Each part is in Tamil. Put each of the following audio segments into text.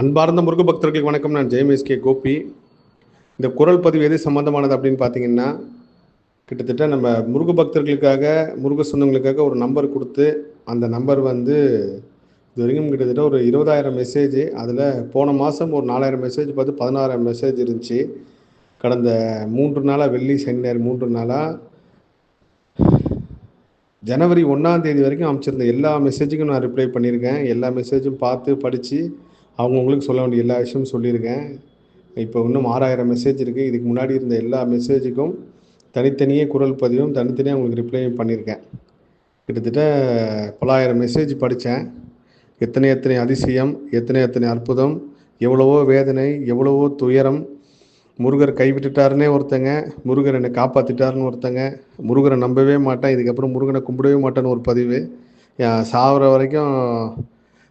அன்பார்ந்த முருக பக்தர்களுக்கு வணக்கம். நான் ஜெயமேஸ்கே கோபி. இந்த குரல் பதிவு எது சம்மந்தமானது அப்படின்னு பார்த்தீங்கன்னா, கிட்டத்தட்ட நம்ம முருக பக்தர்களுக்காக, முருக சொந்தங்களுக்காக ஒரு நம்பர் கொடுத்து, அந்த நம்பர் வந்து இதுவரைக்கும் கிட்டத்தட்ட ஒரு 20,000 மெசேஜ். அதில் போன மாதம் ஒரு 4,000 மெசேஜ் பார்த்து 16,000 மெசேஜ் இருந்துச்சு. கடந்த 3 நாளாக, வெள்ளி சனி ஞாயிறு 3 நாளாக ஜனவரி 1ஆம் தேதி வரைக்கும் அமைச்சிருந்த எல்லா மெசேஜுக்கும் நான் ரிப்ளை பண்ணியிருக்கேன். எல்லா மெசேஜும் பார்த்து படித்து அவங்கவுங்களுக்கு சொல்ல வேண்டிய எல்லா விஷயமும் சொல்லியிருக்கேன். இப்போ இன்னும் 6,000 மெசேஜ் இருக்குது. இதுக்கு முன்னாடி இருந்த எல்லா மெசேஜுக்கும் தனித்தனியே குரல் பதிவும் தனித்தனியாக உங்களுக்கு ரிப்ளையும் பண்ணியிருக்கேன். கிட்டத்தட்ட பலாயிரம் மெசேஜ் படித்தேன். எத்தனை எத்தனை அதிசயம், எத்தனை எத்தனை அற்புதம், எவ்வளவோ வேதனை, எவ்வளவோ துயரம். முருகர் கைவிட்டுட்டாருன்னே ஒருத்தங்க, முருகர் என்னை காப்பாற்றிட்டாருன்னு ஒருத்தங்க, முருகரை நம்பவே மாட்டேன், இதுக்கப்புறம் முருகனை கும்பிடவே மாட்டேன்னு ஒரு பதிவு, சாகிற வரைக்கும்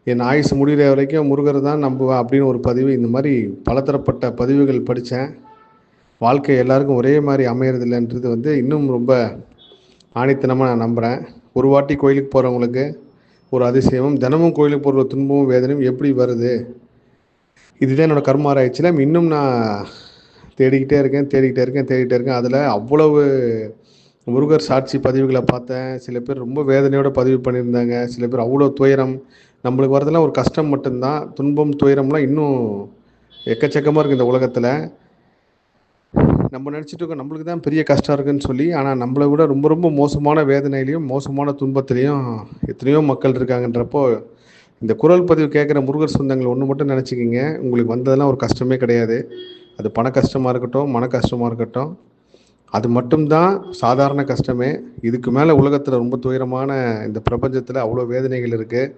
என் ஆயுசு முடிகிற வரைக்கும் முருகரை தான் நம்புவேன் அப்படின்னு ஒரு பதிவு. இந்த மாதிரி பலதரப்பட்ட பதிவுகள் படித்தேன். வாழ்க்கை எல்லாருக்கும் ஒரே மாதிரி அமையறதில்லைன்றது வந்து இன்னும் ரொம்ப ஆணித்தனமாக நான் நம்புகிறேன். ஒரு வாட்டி கோயிலுக்கு போகிறவங்களுக்கு ஒரு அதிசயமும், தினமும் கோயிலுக்கு போகிற துன்பமும் வேதனையும் எப்படி வருது, இதுதான் என்னோடய கர்மாராய்ச்சியில் இன்னும் நான் தேடிக்கிட்டே இருக்கேன். அதில் அவ்வளவு முருகர் சாட்சி பதிவுகளை பார்த்தேன். சில பேர் ரொம்ப வேதனையோடு பதிவு பண்ணியிருந்தாங்க. சில பேர் அவ்வளோ துயரம். நம்மளுக்கு வரதெல்லாம் ஒரு கஷ்டம் மட்டும்தான். துன்பம், துயரம்லாம் இன்னும் எக்கச்சக்கமாக இருக்குது இந்த உலகத்தில். நம்ம நினச்சிட்டு இருக்கோம் நம்மளுக்கு தான் பெரிய கஷ்டம் இருக்குதுன்னு சொல்லி. ஆனால் நம்மளை விட ரொம்ப ரொம்ப மோசமான வேதனையிலையும் மோசமான துன்பத்திலையும் எத்தனையோ மக்கள் இருக்காங்கன்றப்போ, இந்த குரல் பதிவு கேட்குற முருகர் சொந்தங்கள் ஒன்று மட்டும் நினச்சிக்கிங்க, உங்களுக்கு வந்ததெல்லாம் ஒரு கஷ்டமே கிடையாது. அது பண கஷ்டமாக இருக்கட்டும், மன கஷ்டமாக இருக்கட்டும், அது மட்டும்தான் சாதாரண கஷ்டமே. இதுக்கு மேலே உலகத்தில் ரொம்ப துயரமான இந்த பிரபஞ்சத்தில் அவ்வளோ வேதனைகள் இருக்குது.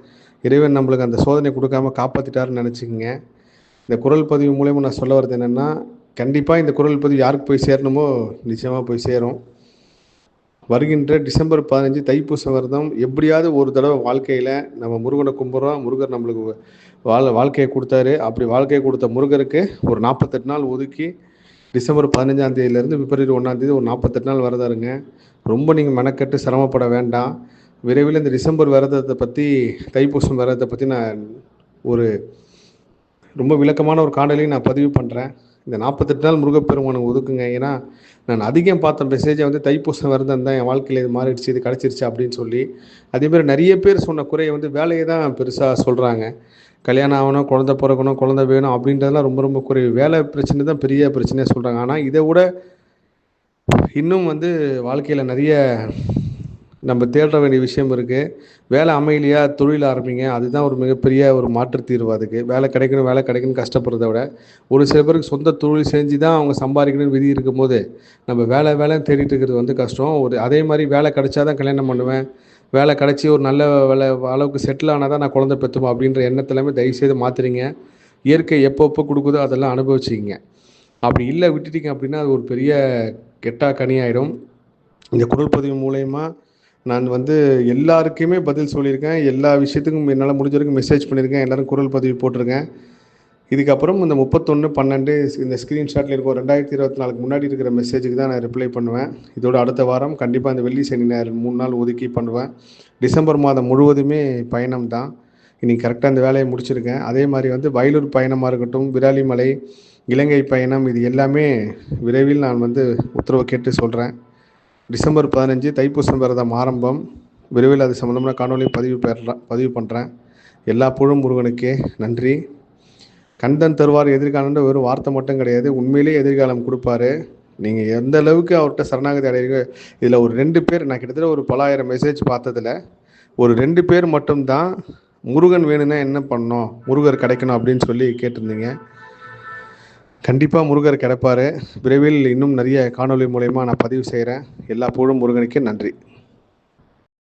இறைவன் நம்மளுக்கு அந்த சோதனை கொடுக்காம காப்பாற்றிட்டாருன்னு நினச்சிக்கிங்க. இந்த குரல் பதிவு மூலயமா நான் சொல்ல வர்றது என்னென்னா, கண்டிப்பாக இந்த குரல் பதிவு யாருக்கு போய் சேரணுமோ நிச்சயமாக போய் சேரும். வருகின்ற டிசம்பர் 15 தைப்பூச விரதம் எப்படியாவது ஒரு தடவை வாழ்க்கையில் நம்ம முருகனை கும்பிட்றோம். முருகர் நம்மளுக்கு வாழ்க்கையை கொடுத்தாரு. அப்படி வாழ்க்கையை கொடுத்த முருகருக்கு ஒரு 48 நாள் ஒதுக்கி டிசம்பர் 15ஆம் தேதியிலேருந்து பிப்ரவரி 1ஆம் தேதி ஒரு 48 நாள் விரதம் இருங்க. ரொம்ப நீங்கள் மெனக்கட்டு சிரமப்பட வேண்டாம். விரைவில் இந்த டிசம்பர் விரதத்தை பற்றி, தைப்பூசம் விரதத்தை பற்றி நான் ஒரு ரொம்ப விளக்கமான ஒரு காணொலியை நான் பதிவு பண்ணுறேன். இந்த 48 நாள் முருகப்பெருமானை ஒதுக்குங்க. ஏன்னா நான் அதிகம் பார்த்த மெசேஜை வந்து தைப்பூசம் விரதம் தான் என் வாழ்க்கையில் இது மாறிடுச்சு, இது கிடச்சிருச்சு அப்படின்னு சொல்லி. அதேமாதிரி நிறைய பேர் சொன்ன குறையை வந்து வேலையை தான் பெருசாக சொல்கிறாங்க. கல்யாணம் ஆகணும், குழந்தை பிறக்கணும், குழந்தை வேணும் அப்படின்றதெல்லாம் ரொம்ப ரொம்ப குறைவு. வேலை பிரச்சனை தான் பெரிய பிரச்சனையாக சொல்கிறாங்க. ஆனால் இதை விட இன்னும் வந்து வாழ்க்கையில் நிறைய நம்ம தேட வேண்டிய விஷயம் இருக்குது. வேலை அமையலையா, தொழில் ஆரம்பிங்க. அதுதான் ஒரு மிகப்பெரிய ஒரு மாற்று தீர்வு. அதுக்கு வேலை கிடைக்கணும் கஷ்டப்படுறத விட, ஒரு சில பேருக்கு சொந்த தொழில் செஞ்சு தான் அவங்க சம்பாதிக்கணும்னு விதி இருக்கும்போது நம்ம வேலைன்னு தேடிட்டு இருக்கிறது வந்து கஷ்டம். அதே மாதிரி வேலை கிடைச்சா தான் கல்யாணம் பண்ணுவேன், வேலை கிடச்சி ஒரு நல்ல வேலை அளவுக்கு செட்டில் ஆனால் தான் நான் குழந்தை பெற்றுப்போம் அப்படின்ற எண்ணத்துலையுமே தயவுசெய்து மாற்றுறீங்க. இயற்கை எப்போ கொடுக்குதோ அதெல்லாம் அனுபவிச்சிக்கிங்க. அப்படி இல்லை விட்டுட்டீங்க அப்படின்னா அது ஒரு பெரிய கெட்டா கனியாயிடும். இந்த குரல் பதிவு மூலயமா நான் வந்து எல்லாருக்குமே பதில் சொல்லியிருக்கேன். எல்லா விஷயத்துக்கும் என்னால் முடிஞ்ச வரைக்கும் மெசேஜ் பண்ணியிருக்கேன். எல்லோரும் குரல் பதிவு போட்டிருக்கேன். இதுக்கப்புறம் இந்த 31/12 இந்த ஸ்க்ரீன்ஷாட்டில் இருக்கும் 2024க்கு முன்னாடி இருக்கிற மெசேஜுக்கு தான் நான் ரிப்ளை பண்ணுவேன். இதோட அடுத்த வாரம் கண்டிப்பாக இந்த வெள்ளி சனி ஞாயிறு 3 நாள் ஒதுக்கி பண்ணுவேன். டிசம்பர் மாதம் முழுவதுமே பயணம் தான். இன்றைக்கி கரெக்டாக இந்த வேலையை முடிச்சிருக்கேன். அதே மாதிரி வந்து வயலூர் பயணமாக இருக்கட்டும், விராலிமலை, இலங்கை பயணம், இது எல்லாமே விரைவில் நான் வந்து உத்தரவு கேட்டு சொல்கிறேன். டிசம்பர் 15 தைப்பூசம் விரதம் ஆரம்பம். விரைவில் அது சம்மந்தமான காணொலி பதிவு பண்ணுறேன். எல்லா புகழும் முருகனுக்கே. நன்றி. கந்தன் தருவார் எதிர்காலம்ன்ற ஒரு வார்த்தை மட்டும் கிடையாது, உண்மையிலேயே எதிர்காலம் கொடுப்பாரு. நீங்கள் எந்த அளவுக்கு அவர்கிட்ட சரணாகதி அடைகிறீங்க. இதில் ஒரு 2 பேர், நான் கிட்டத்தட்ட ஒரு பலாயிரம் மெசேஜ் பார்த்ததில் ஒரு 2 பேர் மட்டும்தான் முருகன் வேணும்னா என்ன பண்ணணும், முருகர் கிடைக்கணும் அப்படின்னு சொல்லி கேட்டிருந்தீங்க. கண்டிப்பாக முருகர் கிடைப்பார். விரைவில் இன்னும் நிறைய காணொலி மூலயமா நான் பதிவு செய்கிறேன். எல்லா புகழும் முருகனுக்கே. நன்றி.